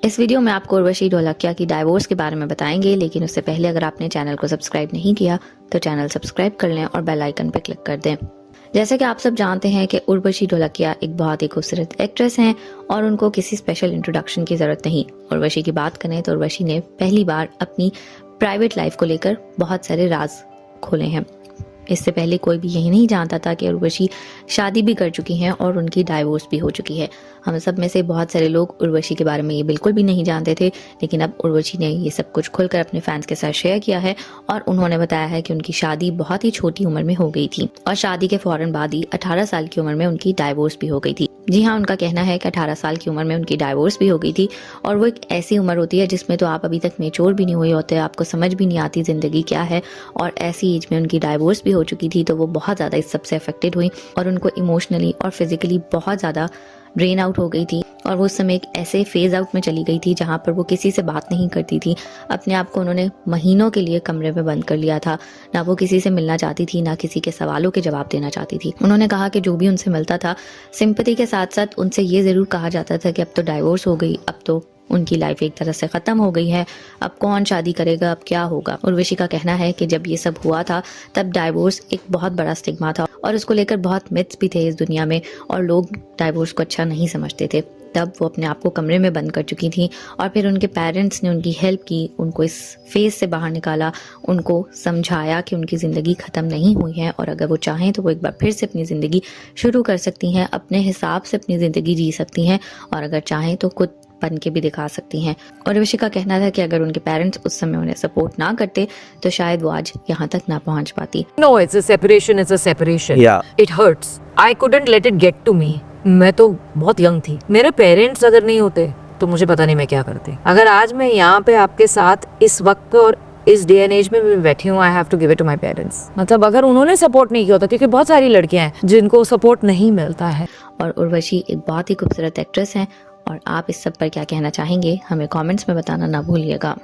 इस वीडियो में आपको उर्वशी ढोलकिया की डाइवोर्स के बारे में बताएंगे, लेकिन उससे पहले अगर आपने चैनल को सब्सक्राइब नहीं किया तो चैनल सब्सक्राइब कर लें और बेल आइकन पर क्लिक कर दें। जैसे कि आप सब जानते हैं कि उर्वशी ढोलकिया एक बहुत ही खूबसूरत एक्ट्रेस हैं और उनको किसी स्पेशल इंट्रोडक्शन की ज़रूरत नहीं। उर्वशी की बात करें तो उर्वशी ने पहली बार अपनी प्राइवेट लाइफ को लेकर बहुत सारे राज खोले हैं। इससे पहले कोई भी यही नहीं जानता था कि उर्वशी शादी भी कर चुकी हैं और उनकी डाइवोर्स भी हो चुकी है। हम सब में से बहुत सारे लोग उर्वशी के बारे में ये बिल्कुल भी नहीं जानते थे, लेकिन अब उर्वशी ने ये सब कुछ खुलकर अपने फैंस के साथ शेयर किया है और उन्होंने बताया है कि उनकी शादी बहुत ही छोटी उम्र में हो गई थी और शादी के फौरन बाद ही 18 साल की उम्र में उनकी डाइवोर्स भी हो गई थी। जी हाँ, उनका कहना है कि 18 साल की उम्र में उनकी डाइवोर्स भी हो गई थी और वो एक ऐसी उम्र होती है जिसमें तो आप अभी तक मैच्योर भी नहीं हुए होते, आपको समझ भी नहीं आती जिंदगी क्या है, और ऐसी एज में उनकी डाइवोर्स भी हो चुकी थी। तो वो बहुत ज़्यादा इस सबसे अफेक्टेड हुई और उनको इमोशनली और फिजिकली बहुत ज़्यादा ड्रेन आउट हो गई थी और वो उस समय एक ऐसे फेज आउट में चली गई थी जहाँ पर वो किसी से बात नहीं करती थी। अपने आप को उन्होंने महीनों के लिए कमरे में बंद कर लिया था। ना वो किसी से मिलना चाहती थी, ना किसी के सवालों के जवाब देना चाहती थी। उन्होंने कहा कि जो भी उनसे मिलता था सिंपैथी के साथ साथ उनसे ये ज़रूर कहा जाता था कि अब तो डाइवोर्स हो गई, अब तो उनकी लाइफ एक तरह से ख़त्म हो गई है, अब कौन शादी करेगा, अब क्या होगा। उर्वशी का कहना है कि जब ये सब हुआ था तब डाइवोर्स एक बहुत बड़ा स्टिग्मा था और उसको लेकर बहुत मिथ्स भी थे इस दुनिया में और लोग डाइवोर्स को अच्छा नहीं समझते थे। तब वो अपने आप को कमरे में बंद कर चुकी थी और फिर उनके पेरेंट्स ने उनकी हेल्प की, उनको इस फेज से बाहर निकाला, उनको समझाया कि उनकी ज़िंदगी ख़त्म नहीं हुई है और अगर वो चाहें तो वो एक बार फिर से अपनी ज़िंदगी शुरू कर सकती हैं, अपने हिसाब से अपनी ज़िंदगी जी सकती हैं और अगर चाहें तो खुद बन के भी दिखा सकती हैं। और उर्वशी का कहना था कि अगर उनके पेरेंट्स उस समय उन्हें सपोर्ट ना करते तो शायद वो आज यहाँ तक ना पहुँच पाती। No, it's a separation. It's a separation. Yeah. It hurts. I couldn't let it get to me. मैं तो बहुत यंग थी। मेरे पेरेंट्स अगर नहीं होते तो मुझे पता नहीं मैं क्या करती। अगर आज मैं यहाँ पे आपके साथ इस वक्त और इस डे एंड एज में भी बैठी हूँ, I have to give it to my parents. मतलब अगर उन्होंने सपोर्ट नहीं किया होता, क्योंकि बहुत सारी लड़कियां हैं जिनको सपोर्ट नहीं मिलता है। और उर्वशी एक बहुत ही खूबसूरत एक्ट्रेस हैं और आप इस सब पर क्या कहना चाहेंगे हमें कमेंट्स में बताना ना भूलिएगा।